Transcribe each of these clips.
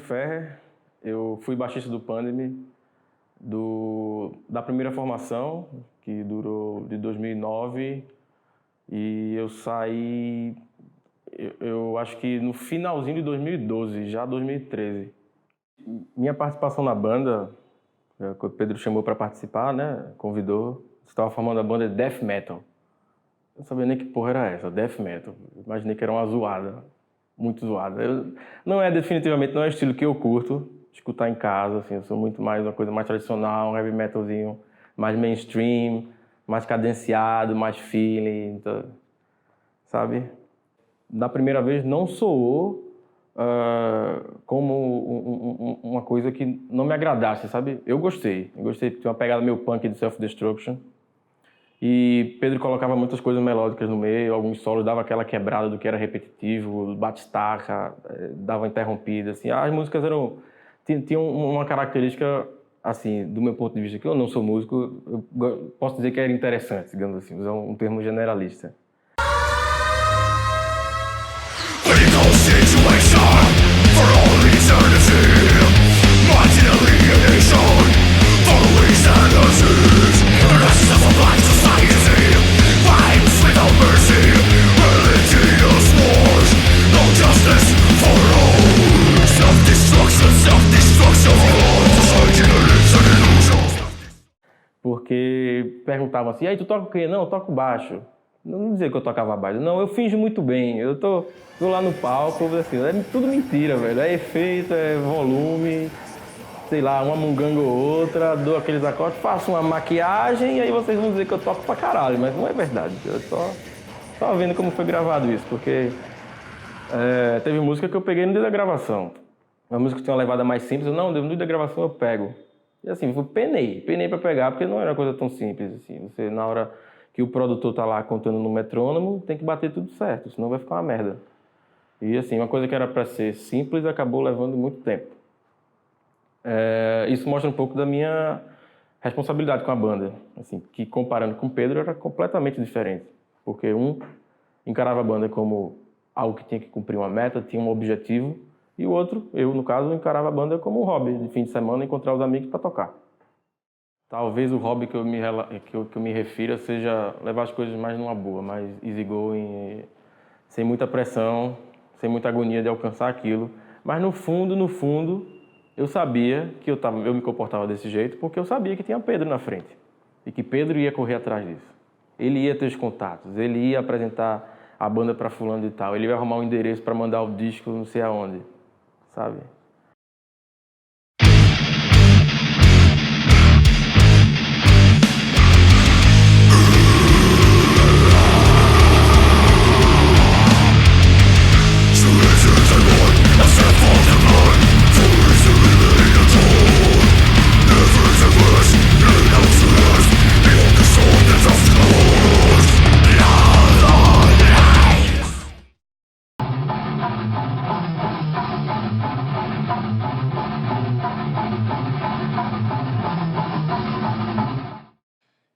Ferrer, eu fui baixista do Pandemy, da primeira formação, que durou de 2009, e eu saí, eu acho que no finalzinho de 2012, já 2013. Minha participação na banda, que o Pedro chamou para participar, né, convidou, estava formando a banda de Death Metal. Eu não sabia nem que porra era essa, Death Metal. Imaginei que era uma zoada, muito zoada. Definitivamente não é o estilo que eu curto, escutar em casa, assim, eu sou muito mais uma coisa mais tradicional, um heavy metalzinho mais mainstream, mais cadenciado, mais feeling, então, sabe? Da primeira vez não soou como uma coisa que não me agradasse, sabe? Eu gostei, porque tinha uma pegada meio punk de Self-Destruction. E Pedro colocava muitas coisas melódicas no meio, alguns solos, dava aquela quebrada do que era repetitivo, batistaca, dava interrompida, assim. As músicas tinham uma característica, assim, do meu ponto de vista, que eu não sou músico, eu posso dizer que era interessante, digamos assim, usar um termo generalista. Porque perguntavam assim, e aí, tu toca o quê? Não, eu toco baixo. Não dizia que eu tocava baixo. Não, eu finjo muito bem. Eu tô lá no palco, assim, é tudo mentira, velho. É efeito, é volume, sei lá, uma munganga ou outra, dou aqueles acordes, faço uma maquiagem e aí vocês vão dizer que eu toco pra caralho, mas não é verdade. Eu só vendo como foi gravado isso, porque teve música que eu peguei no dia da gravação. Uma música que tinha uma levada mais simples, no dia da gravação eu pego. E assim, eu penei pra pegar, porque não era uma coisa tão simples assim. Você, na hora que o produtor tá lá contando no metrônomo, tem que bater tudo certo, senão vai ficar uma merda. E assim, uma coisa que era pra ser simples acabou levando muito tempo. Isso mostra um pouco da minha responsabilidade com a banda, assim, que comparando com o Pedro era completamente diferente. Porque um encarava a banda como algo que tinha que cumprir uma meta, tinha um objetivo, e o outro, eu no caso, encarava a banda como um hobby, de fim de semana, encontrar os amigos para tocar. Talvez o hobby que eu me refira seja levar as coisas mais numa boa, mais easygoing, sem muita pressão, sem muita agonia de alcançar aquilo. Mas no fundo, eu sabia que eu me comportava desse jeito porque eu sabia que tinha Pedro na frente e que Pedro ia correr atrás disso. Ele ia ter os contatos, ele ia apresentar a banda para fulano e tal, ele ia arrumar um endereço para mandar o disco não sei aonde, sabe?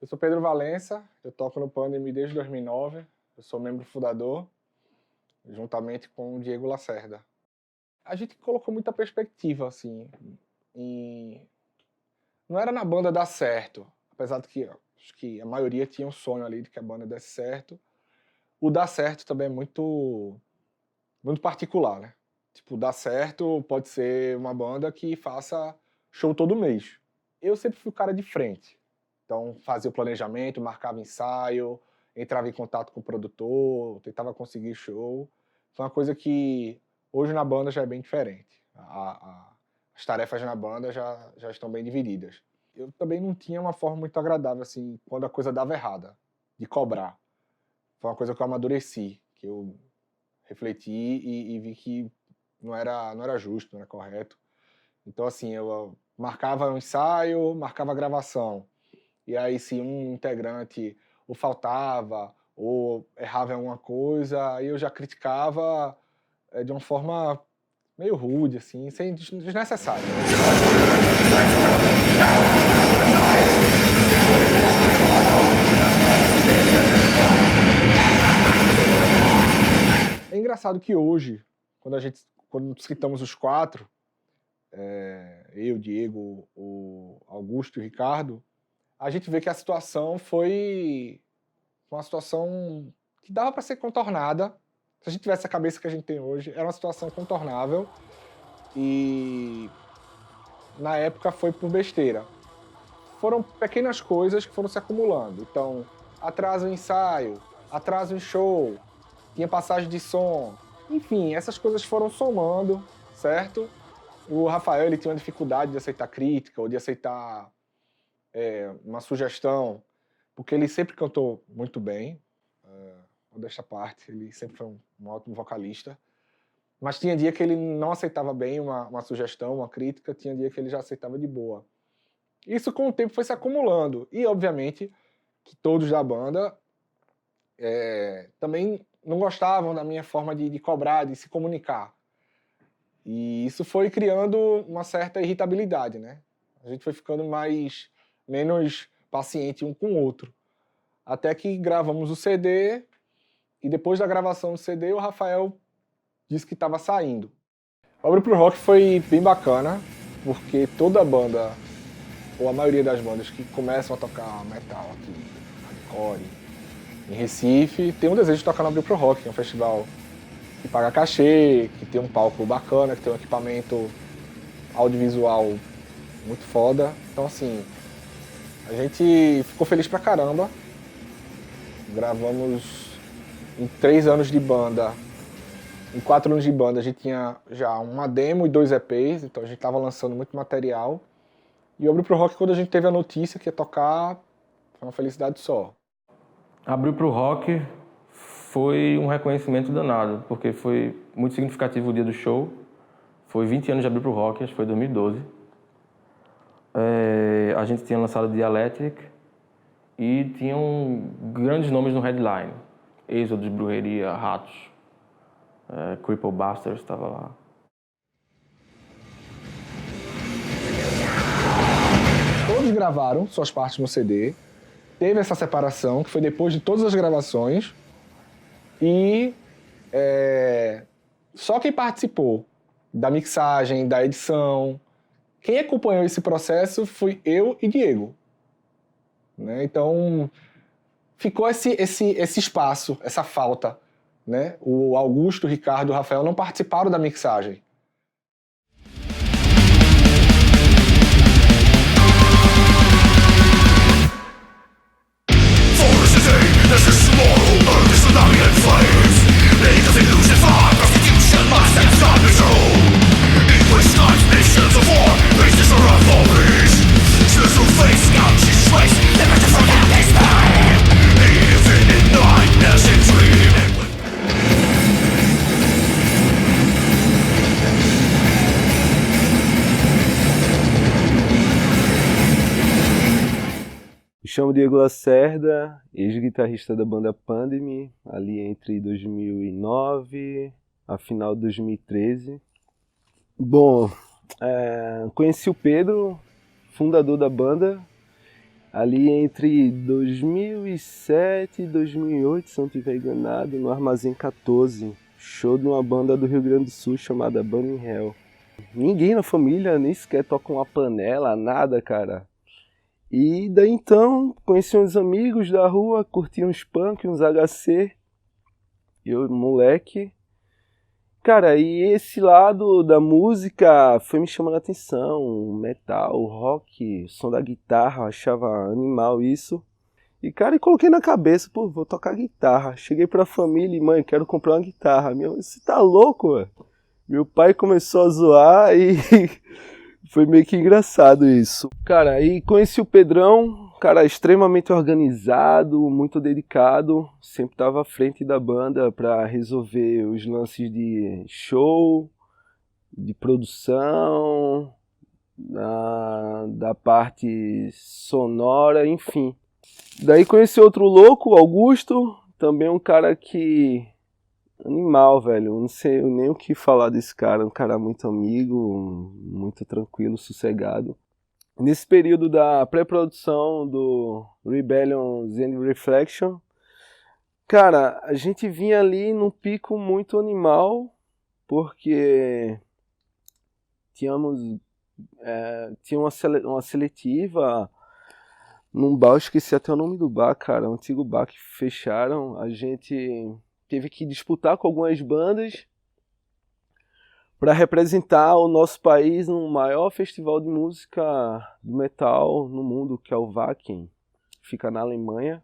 Eu sou Pedro Valença, eu toco no Pandemy desde 2009, eu sou membro fundador, juntamente com o Diego Lacerda. A gente colocou muita perspectiva, assim, não era na banda dar certo, apesar de que acho que a maioria tinha um sonho ali de que a banda desse certo. O dar certo também é muito particular, né? Tipo, dar certo pode ser uma banda que faça show todo mês. Eu sempre fui o cara de frente. Então, fazia o planejamento, marcava ensaio, entrava em contato com o produtor, tentava conseguir show. Foi uma coisa que hoje na banda já é bem diferente. As tarefas na banda já estão bem divididas. Eu também não tinha uma forma muito agradável, assim, quando a coisa dava errada, de cobrar. Foi uma coisa que eu amadureci, que eu refleti e vi que não era justo, não era correto. Então, assim, eu marcava um ensaio, marcava a gravação. E aí, se um integrante ou faltava, ou errava em alguma coisa, aí eu já criticava de uma forma meio rude, assim, sem desnecessário. É engraçado que hoje, quando citamos os quatro, eu, Diego, o Augusto e o Ricardo, a gente vê que a situação foi uma situação que dava para ser contornada. Se a gente tivesse a cabeça que a gente tem hoje, era uma situação contornável e na época foi por besteira. Foram pequenas coisas que foram se acumulando. Então, atraso em ensaio, atraso em show, tinha passagem de som, enfim, essas coisas foram somando, certo? O Rafael, ele tinha uma dificuldade de aceitar crítica ou de aceitar uma sugestão, porque ele sempre cantou muito bem, desta parte, ele sempre foi um ótimo vocalista, mas tinha dia que ele não aceitava bem uma sugestão, uma crítica, tinha dia que ele já aceitava de boa. Isso com o tempo foi se acumulando, e obviamente que todos da banda também não gostavam da minha forma de cobrar, de se comunicar. E isso foi criando uma certa irritabilidade, né? A gente foi ficando menos paciente um com o outro. Até que gravamos o CD, e depois da gravação do CD, o Rafael disse que estava saindo. O Abre Pro Rock foi bem bacana, porque toda banda, ou a maioria das bandas que começam a tocar metal aqui, hardcore, em Recife, tem um desejo de tocar no Abre Pro Rock, que é um festival que paga cachê, que tem um palco bacana, que tem um equipamento audiovisual muito foda. Então, assim, a gente ficou feliz pra caramba. Gravamos em 3 anos de banda. Em 4 anos de banda, a gente tinha já uma demo e 2 EPs, então a gente tava lançando muito material. E o Abre Pro Rock, quando a gente teve a notícia que ia tocar, foi uma felicidade só. Abriu pro rock foi um reconhecimento danado, porque foi muito significativo o dia do show. Foi 20 anos de Abriu pro Rock, acho que foi 2012. A gente tinha lançado Dialectic e tinham grandes nomes no headline. Êxodos, Brujeria, Ratos, Cripple Busters estava lá. Todos gravaram suas partes no CD. Teve essa separação, que foi depois de todas as gravações. E só quem participou da mixagem, da edição, quem acompanhou esse processo fui eu e Diego. Né? Então, ficou esse espaço, essa falta. Né? O Augusto, o Ricardo e o Rafael não participaram da mixagem. Me chamo Diego Lacerda, ex-guitarrista da banda Pandemy, ali entre 2009 a final de 2013. Bom, conheci o Pedro, fundador da banda, ali entre 2007 e 2008, se não estiver enganado, no Armazém 14, show de uma banda do Rio Grande do Sul chamada Burning Hell. Ninguém na família nem sequer toca uma panela, nada, cara. E daí então, conheci uns amigos da rua, curti uns punk, uns HC, eu moleque. Cara, e esse lado da música foi me chamando a atenção, metal, rock, som da guitarra, eu achava animal isso. E cara, e coloquei na cabeça, pô, vou tocar guitarra. Cheguei pra família e, mãe, quero comprar uma guitarra. Minha mãe, você tá louco, velho? Meu pai começou a zoar e... foi meio que engraçado isso. Cara, aí conheci o Pedrão, cara extremamente organizado, muito dedicado. Sempre estava à frente da banda para resolver os lances de show, de produção, da parte sonora, enfim. Daí conheci outro louco, Augusto, também um cara que... animal, velho, não sei nem o que falar desse cara, um cara muito amigo, muito tranquilo, sossegado. Nesse período da pré-produção do Rebellion Zen Reflection, cara, a gente vinha ali num pico muito animal, porque tínhamos tinha uma seletiva num bar, eu esqueci até o nome do bar, cara, um antigo bar que fecharam. A gente teve que disputar com algumas bandas para representar o nosso país no maior festival de música do metal no mundo, que é o Wacken, fica na Alemanha.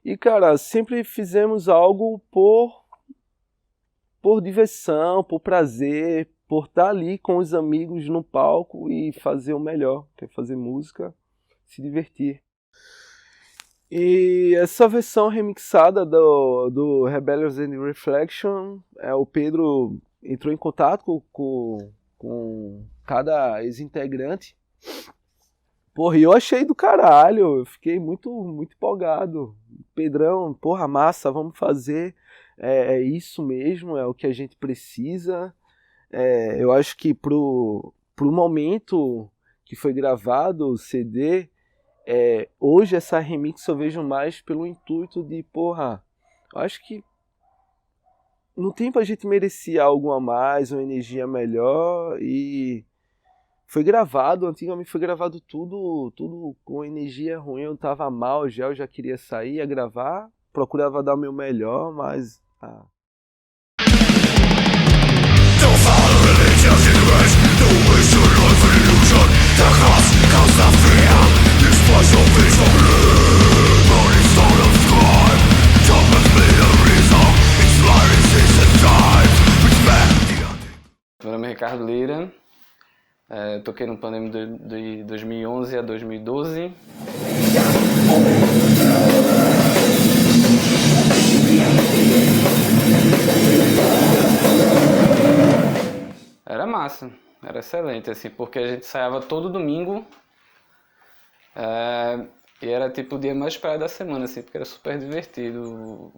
E, cara, sempre fizemos algo por diversão, por prazer, por estar ali com os amigos no palco e fazer o melhor, que é fazer música, se divertir. E essa versão remixada do Rebellions and Reflection, o Pedro entrou em contato com cada ex-integrante. Porra, e eu achei do caralho, eu fiquei muito, muito empolgado. Pedrão, porra, massa, vamos fazer, é isso mesmo, é o que a gente precisa. Eu acho que pro momento que foi gravado o CD, hoje essa remix eu vejo mais pelo intuito de, porra, eu acho que no tempo a gente merecia algo a mais, uma energia melhor, e foi gravado, antigamente foi gravado tudo com energia ruim, eu tava mal já, eu já queria sair, ia gravar, procurava dar o meu melhor, mas... Meu nome é Ricardo Lira, toquei no Pandem de 2011 a 2012. Era massa, era excelente, assim, porque a gente ensaiava todo domingo e era tipo o dia mais esperado da semana, assim, porque era super divertido,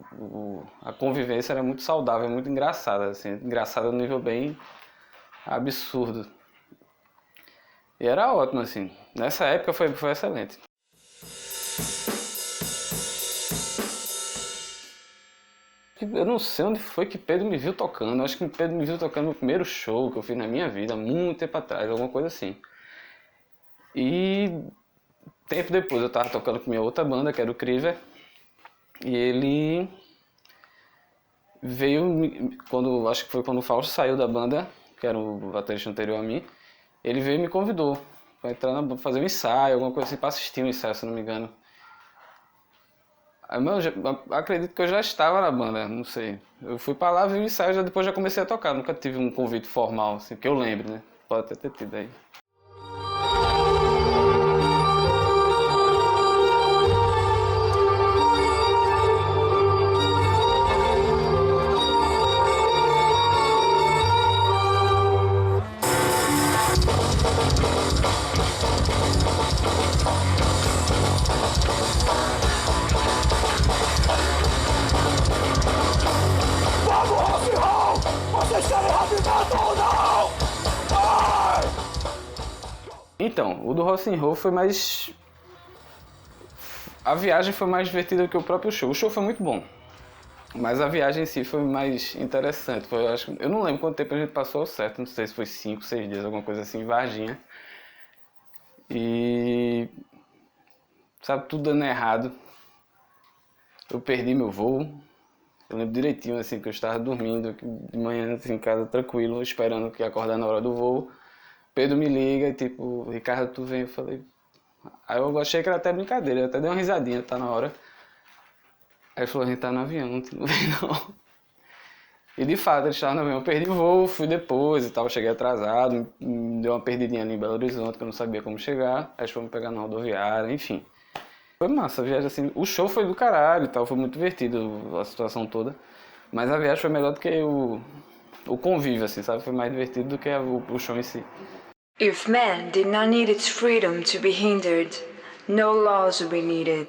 a convivência era muito saudável, muito engraçada, assim, engraçada no nível bem absurdo. E era ótimo, assim, nessa época foi excelente. Eu não sei onde foi que Pedro me viu tocando. Eu acho que Pedro me viu tocando no primeiro show que eu fiz na minha vida, muito tempo atrás, alguma coisa assim. E tempo depois eu tava tocando com minha outra banda, que era o Criver, e ele veio, acho que foi quando o Fausto saiu da banda, que era o baterista anterior a mim, ele veio e me convidou para entrar na banda, fazer um ensaio, alguma coisa assim, para assistir um ensaio, se não me engano. Eu acredito que eu já estava na banda, não sei. Eu fui pra lá, vi o ensaio, depois já comecei a tocar. Nunca tive um convite formal, assim, que eu lembro, né? Pode até ter tido aí. Então, o do Rock and Roll foi mais... A viagem foi mais divertida que o próprio show. O show foi muito bom, mas a viagem em si foi mais interessante. Eu não lembro quanto tempo a gente passou ao certo, não sei se foi 5, 6 dias, alguma coisa assim, em Varginha. E... sabe, tudo dando errado. Eu perdi meu voo. Eu lembro direitinho, assim, que eu estava dormindo de manhã, assim, em casa, tranquilo, esperando que ia acordar na hora do voo. Pedro me liga e tipo, Ricardo, tu vem? Eu falei... Aí eu achei que era até brincadeira, eu até dei uma risadinha, tá na hora. Aí ele falou, a gente tá no avião, tu não vem não. E de fato, ele estava no avião, eu perdi o voo, fui depois e tal, cheguei atrasado, me deu uma perdidinha ali em Belo Horizonte, que eu não sabia como chegar. Aí fomos pegar na rodoviária, enfim. Foi massa a viagem, assim, o show foi do caralho e tal, foi muito divertido a situação toda. Mas a viagem foi melhor do que o convívio, assim, sabe? Foi mais divertido do que o show em si. If man did not need its freedom to be hindered, no laws would be needed.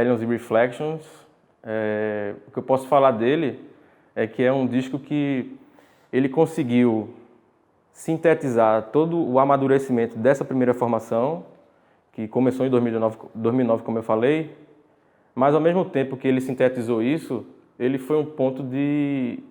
Rebellions e Reflections. O que eu posso falar dele é que é um disco que ele conseguiu sintetizar todo o amadurecimento dessa primeira formação, que começou em 2009, como eu falei, mas ao mesmo tempo que ele sintetizou isso, ele foi um ponto de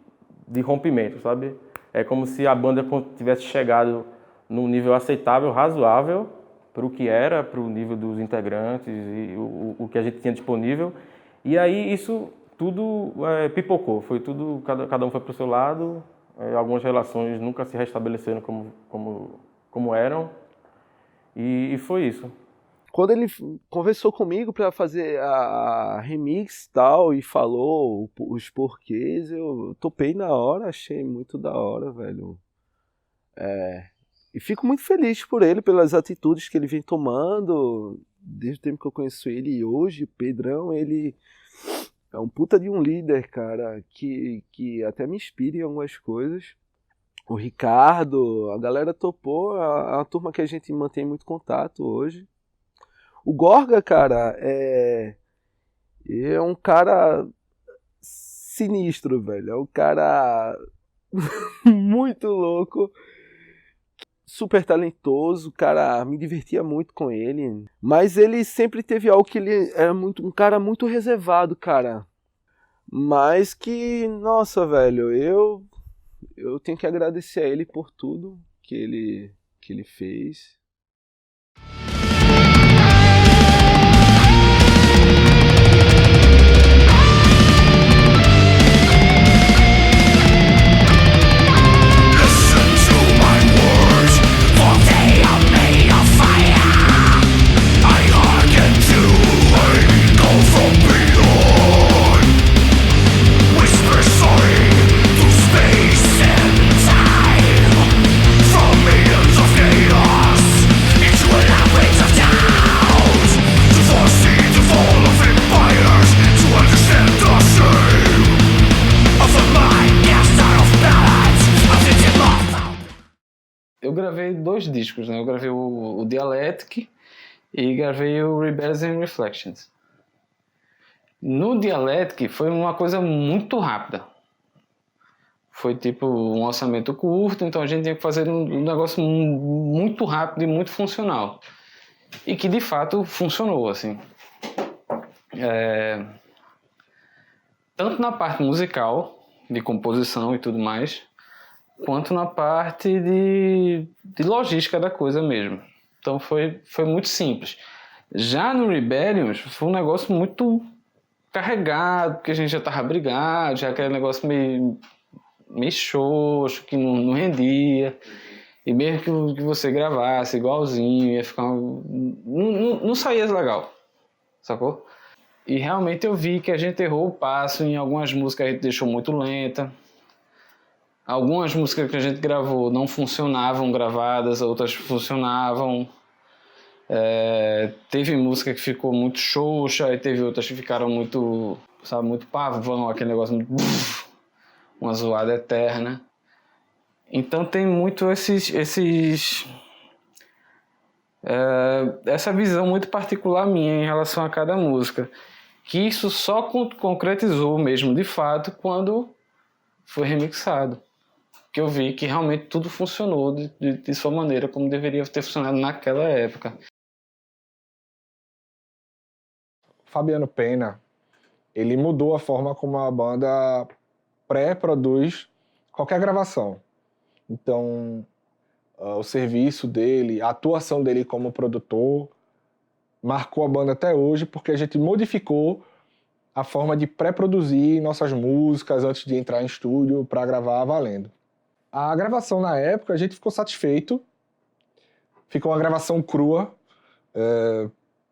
rompimento, sabe? É como se a banda tivesse chegado num nível aceitável, razoável, para o que era, para o nível dos integrantes e o que a gente tinha disponível. E aí isso tudo pipocou, foi tudo, cada um foi para o seu lado, algumas relações nunca se restabeleceram como eram, e foi isso. Quando ele conversou comigo para fazer a remix e tal, e falou os porquês, eu topei na hora, achei muito da hora, velho. E fico muito feliz por ele, pelas atitudes que ele vem tomando, desde o tempo que eu conheço ele. E hoje, o Pedrão, ele é um puta de um líder, cara, que até me inspira em algumas coisas. O Ricardo, a galera topou, a turma que a gente mantém muito contato hoje. O Gorga, cara, é um cara sinistro, velho. É um cara muito louco, super talentoso. Cara, me divertia muito com ele. Mas ele sempre teve algo que ele é um cara muito reservado, cara. Mas que, nossa, velho, eu tenho que agradecer a ele por tudo que ele fez. Eu gravei 2 discos, né? Eu gravei o Dialectic e gravei o Rebellions and Reflections. No Dialectic foi uma coisa muito rápida. Foi tipo um orçamento curto, então a gente tinha que fazer um negócio muito rápido e muito funcional. E que de fato funcionou, assim. Tanto na parte musical, de composição e tudo mais, quanto na parte de logística da coisa mesmo. Então foi muito simples. Já no Rebellions foi um negócio muito carregado, porque a gente já estava brigado, já aquele negócio meio xoxo, que não rendia. E mesmo que você gravasse igualzinho, ia ficar... Não saía legal, sacou? E realmente eu vi que a gente errou o passo, em algumas músicas a gente deixou muito lenta. Algumas músicas que a gente gravou não funcionavam gravadas, outras funcionavam. Teve música que ficou muito xoxa, e teve outras que ficaram muito, sabe, muito pavão, aquele negócio muito... uma zoada eterna. Então tem muito essa visão muito particular minha em relação a cada música. Que isso só concretizou mesmo, de fato, quando foi remixado. Que eu vi que realmente tudo funcionou de sua maneira, como deveria ter funcionado naquela época. Fabiano Pena, ele mudou a forma como a banda pré-produz qualquer gravação. Então, o serviço dele, a atuação dele como produtor, marcou a banda até hoje, porque a gente modificou a forma de pré-produzir nossas músicas antes de entrar em estúdio para gravar valendo. A gravação na época, a gente ficou satisfeito. Ficou uma gravação crua,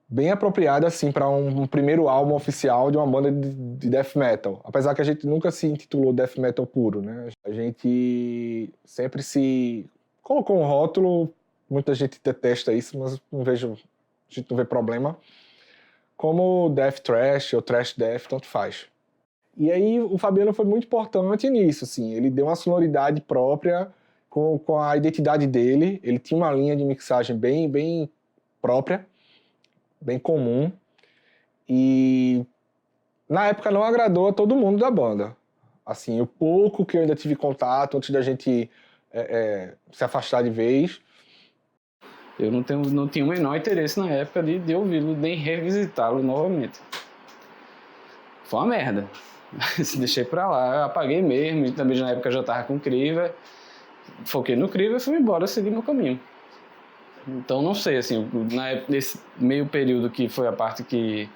bem apropriada assim, para um primeiro álbum oficial de uma banda de death metal. Apesar que a gente nunca se intitulou death metal puro, né? A gente sempre se colocou um rótulo, muita gente detesta isso, mas a gente não vê problema. Como death thrash ou thrash death, tanto faz. E aí o Fabiano foi muito importante nisso, assim. Ele deu uma sonoridade própria com a identidade dele. Ele tinha uma linha de mixagem bem própria, bem comum. E na época não agradou a todo mundo da banda. Assim, o pouco que eu ainda tive contato antes da gente se afastar de vez. Eu não tinha o menor interesse na época de ouvi-lo, nem revisitá-lo novamente. Foi uma merda. Deixei pra lá, eu apaguei mesmo, e também na época eu já tava com Criver. Foquei no Criver e fui embora, segui meu caminho. Então não sei, assim, nesse meio período que foi a parte de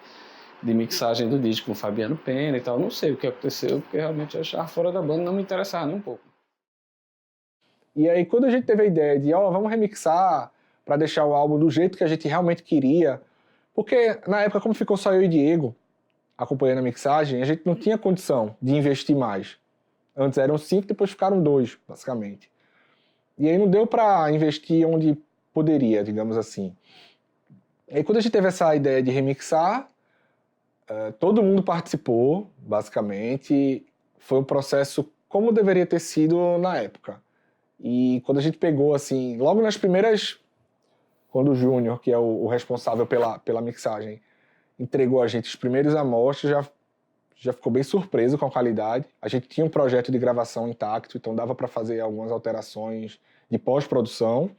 mixagem do disco com o Fabiano Pena e tal, não sei o que aconteceu, porque realmente eu achava fora da banda, não me interessava nem um pouco. E aí quando a gente teve a ideia de, vamos remixar pra deixar o álbum do jeito que a gente realmente queria, porque na época como ficou só eu e Diego acompanhando a mixagem, a gente não tinha condição de investir mais. Antes eram 5, depois ficaram 2, basicamente. E aí não deu pra investir onde poderia, digamos assim. E aí quando a gente teve essa ideia de remixar, todo mundo participou, basicamente. Foi um processo como deveria ter sido na época. E quando a gente pegou, assim, logo nas primeiras... Quando o Júnior, que é o responsável pela mixagem, entregou a gente os primeiros amostras, já ficou bem surpreso com a qualidade. A gente tinha um projeto de gravação intacto, então dava para fazer algumas alterações de pós-produção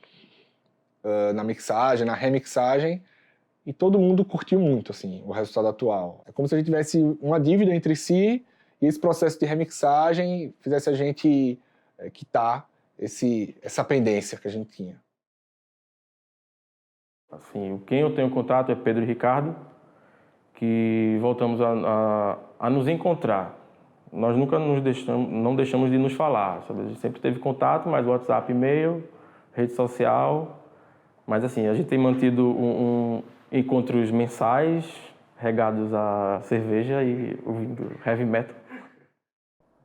na mixagem, na remixagem, e todo mundo curtiu muito, assim, o resultado atual. É como se a gente tivesse uma dívida entre si e esse processo de remixagem fizesse a gente quitar essa pendência que a gente tinha. Assim, quem eu tenho contato é Pedro e Ricardo, que voltamos a nos encontrar. Nós nunca não deixamos de nos falar, sabe? A gente sempre teve contato, mas WhatsApp, e-mail, rede social. Mas assim, a gente tem mantido encontros mensais, regados a cerveja e ouvindo heavy metal.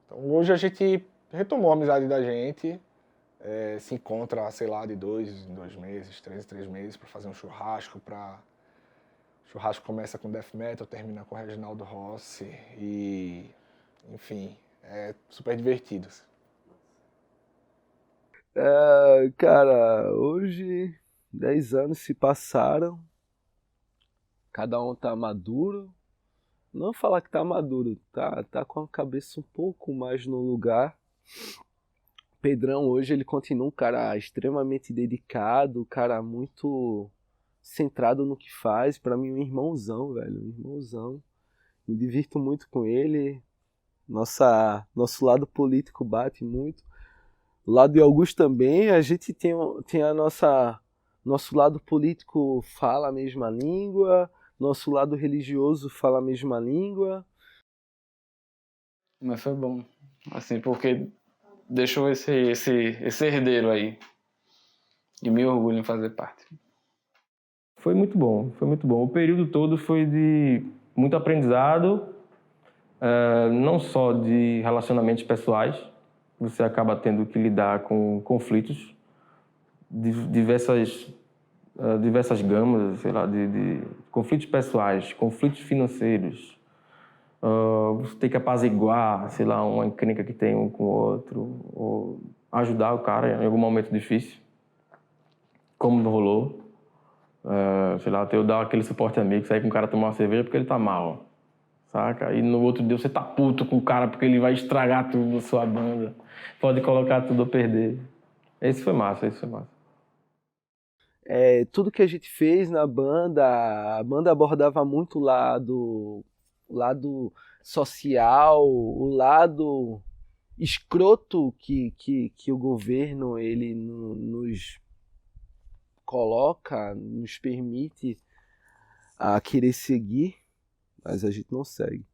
Então, hoje a gente retomou a amizade da gente, se encontra, sei lá, de 2 em 2 meses, 3 em 3 meses, para fazer um churrasco. O churrasco começa com death metal, termina com Reginaldo Rossi e, enfim, é super divertido. Cara, hoje 10 anos se passaram, cada um tá maduro. Não falar que tá maduro, tá com a cabeça um pouco mais no lugar. Pedrão hoje ele continua um cara extremamente dedicado, um cara muito centrado no que faz. Pra mim um irmãozão, velho, um irmãozão. Me divirto muito com ele. Nosso lado político bate muito. O lado de Augusto também, a gente tem nosso lado político fala a mesma língua, nosso lado religioso fala a mesma língua. Mas foi bom, assim, porque deixou esse herdeiro aí. E me orgulho em fazer parte. Foi muito bom, foi muito bom. O período todo foi de muito aprendizado, não só de relacionamentos pessoais. Você acaba tendo que lidar com conflitos de diversas gamas, sei lá, de conflitos pessoais, conflitos financeiros. Você tem que apaziguar, sei lá, uma encrenca que tem um com o outro, ou ajudar o cara em algum momento difícil, como não rolou. Sei lá, eu dar aquele suporte amigo, sair com o cara tomar uma cerveja porque ele tá mal, saca? E no outro dia você tá puto com o cara porque ele vai estragar tudo na sua banda, pode colocar tudo a perder. Esse foi massa. Tudo que a gente fez na banda, a banda abordava muito o lado social, o lado escroto que o governo ele nos coloca, nos permite a querer seguir, mas a gente não segue.